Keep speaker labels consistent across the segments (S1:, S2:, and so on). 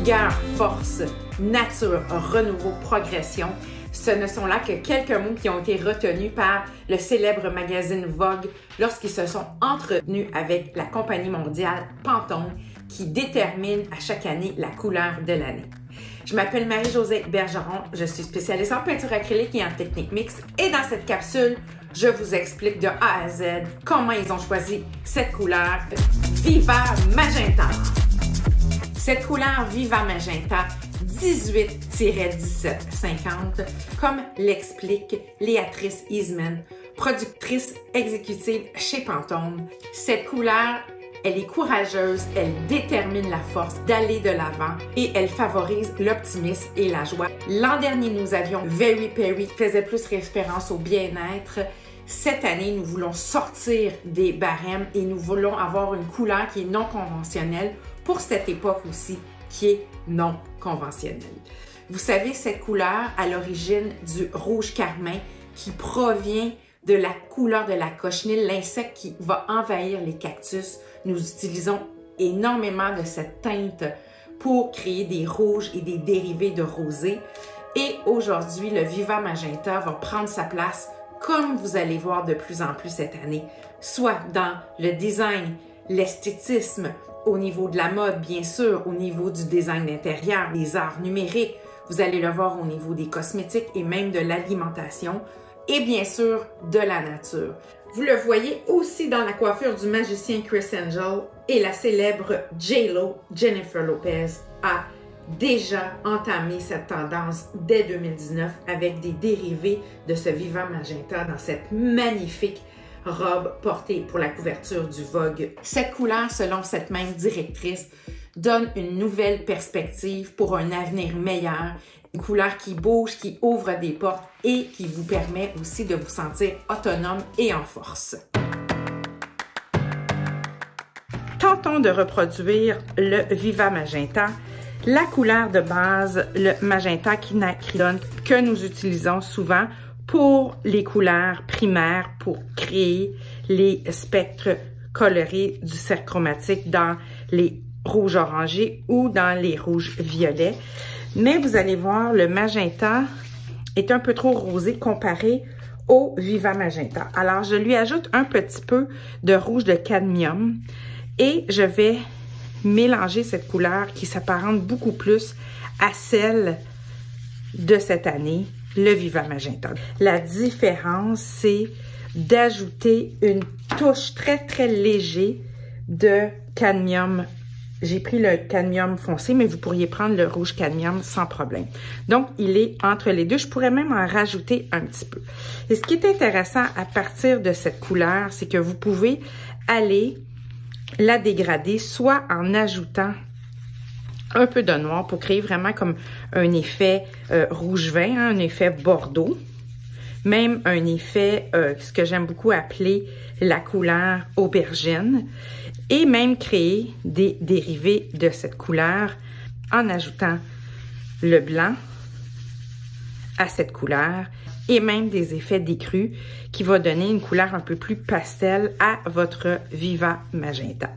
S1: Vigueur, force, nature, renouveau, progression. Ce ne sont là que quelques mots qui ont été retenus par le célèbre magazine Vogue lorsqu'ils se sont entretenus avec la compagnie mondiale Pantone qui détermine à chaque année la couleur de l'année. Je m'appelle Marie-Josée Bergeron, je suis spécialiste en peinture acrylique et en technique mixte et dans cette capsule, je vous explique de A à Z comment ils ont choisi cette couleur Viva Magenta. Cette couleur Viva Magenta 18-1750, comme l'explique Léatrice Easman, productrice exécutive chez Pantone. Cette couleur, elle est courageuse, elle détermine la force d'aller de l'avant et elle favorise l'optimisme et la joie. L'an dernier, nous avions Very Perry qui faisait plus référence au bien-être. Cette année, nous voulons sortir des barèmes et nous voulons avoir une couleur qui est non conventionnelle pour cette époque aussi, qui est non conventionnelle. Vous savez, cette couleur, à l'origine du rouge carmin, qui provient de la couleur de la cochenille, l'insecte qui va envahir les cactus. Nous utilisons énormément de cette teinte pour créer des rouges et des dérivés de rosé. Et aujourd'hui, le Viva Magenta va prendre sa place, comme vous allez voir de plus en plus cette année, soit dans le design, l'esthétisme, au niveau de la mode, bien sûr, au niveau du design d'intérieur, des arts numériques, vous allez le voir au niveau des cosmétiques et même de l'alimentation, et bien sûr, de la nature. Vous le voyez aussi dans la coiffure du magicien Criss Angel et la célèbre J.Lo, Jennifer Lopez, a déjà entamé cette tendance dès 2019 avec des dérivés de ce Viva Magenta dans cette magnifique robe portée pour la couverture du Vogue. Cette couleur, selon cette même directrice, donne une nouvelle perspective pour un avenir meilleur. Une couleur qui bouge, qui ouvre des portes et qui vous permet aussi de vous sentir autonome et en force. Tentons de reproduire le Viva Magenta, la couleur de base, le magenta quinacridone que nous utilisons souvent pour les couleurs primaires, pour créer les spectres colorés du cercle chromatique dans les rouges orangés ou dans les rouges violets. Mais vous allez voir, le magenta est un peu trop rosé comparé au Viva Magenta. Alors, je lui ajoute un petit peu de rouge de cadmium et je vais mélanger cette couleur qui s'apparente beaucoup plus à celle de cette année, le Viva Magenta. La différence, c'est d'ajouter une touche très, très légère de cadmium. J'ai pris le cadmium foncé, mais vous pourriez prendre le rouge cadmium sans problème. Donc, il est entre les deux. Je pourrais même en rajouter un petit peu. Et ce qui est intéressant à partir de cette couleur, c'est que vous pouvez aller la dégrader, soit en ajoutant un peu de noir pour créer vraiment comme un effet rouge vin, hein, un effet bordeaux. Même un effet, ce que j'aime beaucoup appeler la couleur aubergine. Et même créer des dérivés de cette couleur en ajoutant le blanc à cette couleur et même des effets d'écru qui va donner une couleur un peu plus pastel à votre Viva Magenta.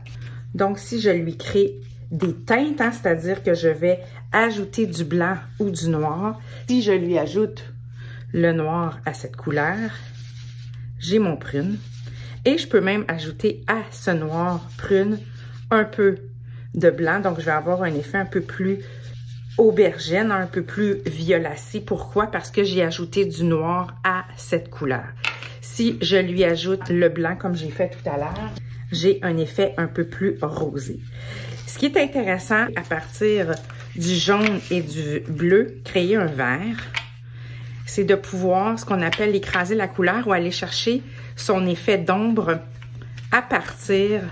S1: Donc, si je lui crée des teintes, hein, c'est-à-dire que je vais ajouter du blanc ou du noir, si je lui ajoute le noir à cette couleur, j'ai mon prune. Et je peux même ajouter à ce noir prune un peu de blanc. Donc, je vais avoir un effet un peu plus aubergine, un peu plus violacé. Pourquoi? Parce que j'ai ajouté du noir à cette couleur. Si je lui ajoute le blanc comme j'ai fait tout à l'heure, j'ai un effet un peu plus rosé. Ce qui est intéressant à partir du jaune et du bleu, créer un vert, c'est de pouvoir, ce qu'on appelle écraser la couleur ou aller chercher son effet d'ombre à partir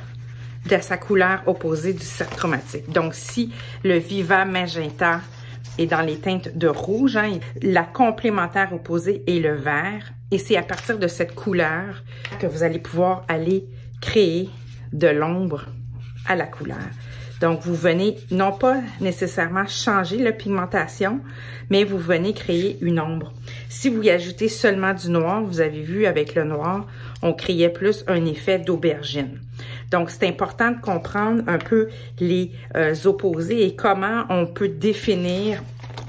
S1: de sa couleur opposée du cercle chromatique. Donc, si le Viva Magenta est dans les teintes de rouge, hein, la complémentaire opposée est le vert. Et c'est à partir de cette couleur que vous allez pouvoir aller créer de l'ombre à la couleur. Donc, vous venez non pas nécessairement changer la pigmentation, mais vous venez créer une ombre. Si vous y ajoutez seulement du noir, vous avez vu avec le noir, on créait plus un effet d'aubergine. Donc, c'est important de comprendre un peu les opposés et comment on peut définir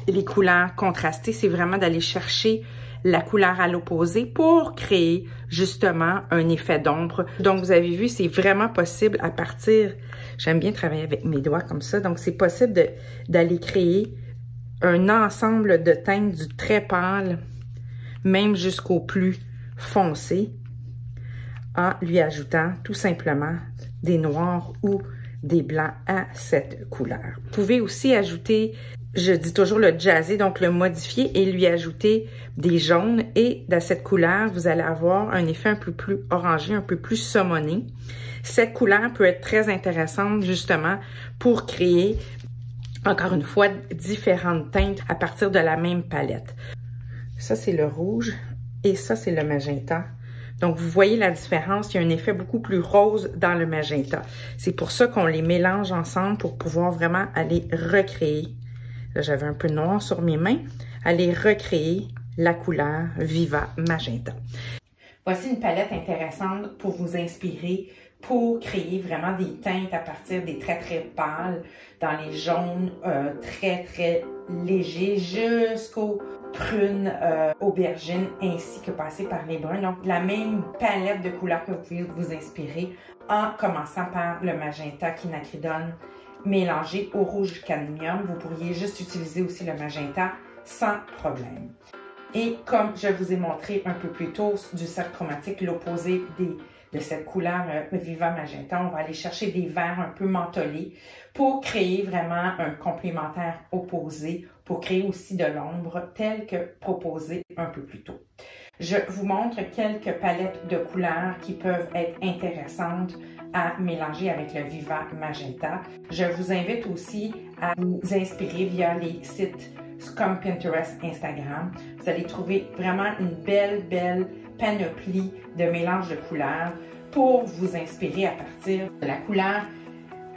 S1: les couleurs contrastées. C'est vraiment d'aller chercher la couleur à l'opposé pour créer justement un effet d'ombre. Donc, vous avez vu, c'est vraiment possible à partir, j'aime bien travailler avec mes doigts comme ça, donc c'est possible d'aller créer un ensemble de teintes du très pâle, même jusqu'au plus foncé, en lui ajoutant tout simplement des noirs ou des blancs à cette couleur. Vous pouvez aussi ajouter, je dis toujours le jazzer, donc le modifier et lui ajouter des jaunes. Et dans cette couleur, vous allez avoir un effet un peu plus orangé, un peu plus saumoné. Cette couleur peut être très intéressante justement pour créer, encore une fois, différentes teintes à partir de la même palette. Ça, c'est le rouge et ça, c'est le magenta. Donc, vous voyez la différence, il y a un effet beaucoup plus rose dans le magenta. C'est pour ça qu'on les mélange ensemble pour pouvoir vraiment aller recréer. Là, j'avais un peu noir sur mes mains. Aller recréer la couleur Viva Magenta. Voici une palette intéressante pour vous inspirer, pour créer vraiment des teintes à partir des très pâles, dans les jaunes très légers jusqu'aux prunes, aubergines, ainsi que passer par les bruns. Donc, la même palette de couleurs que vous pouvez vous inspirer en commençant par le magenta quinacridone mélangé au rouge cadmium. Vous pourriez juste utiliser aussi le magenta sans problème. Et comme je vous ai montré un peu plus tôt du cercle chromatique, l'opposé de cette couleur Viva Magenta, on va aller chercher des verts un peu mentholés pour créer vraiment un complémentaire opposé, pour créer aussi de l'ombre tel que proposé un peu plus tôt. Je vous montre quelques palettes de couleurs qui peuvent être intéressantes à mélanger avec le Viva Magenta. Je vous invite aussi à vous inspirer via les sites comme Pinterest, Instagram. Vous allez trouver vraiment une belle panoplie de mélange de couleurs pour vous inspirer à partir de la couleur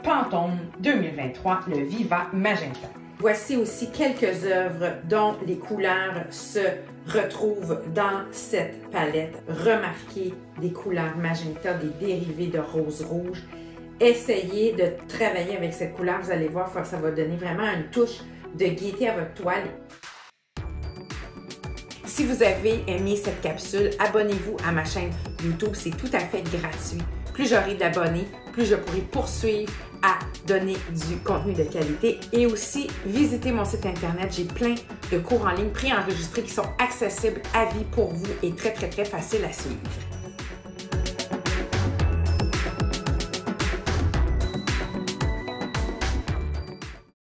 S1: Pantone 2023, le Viva Magenta. Voici aussi quelques œuvres dont les couleurs se retrouvent dans cette palette. Remarquez des couleurs magenta, des dérivés de rose rouge. Essayez de travailler avec cette couleur, vous allez voir, ça va donner vraiment une touche de gaieté à votre toile. Si vous avez aimé cette capsule, abonnez-vous à ma chaîne YouTube, c'est tout à fait gratuit. Plus j'aurai d'abonnés, plus je pourrai poursuivre à donner du contenu de qualité. Et aussi, visitez mon site internet, j'ai plein de cours en ligne préenregistrés qui sont accessibles à vie pour vous et très faciles à suivre.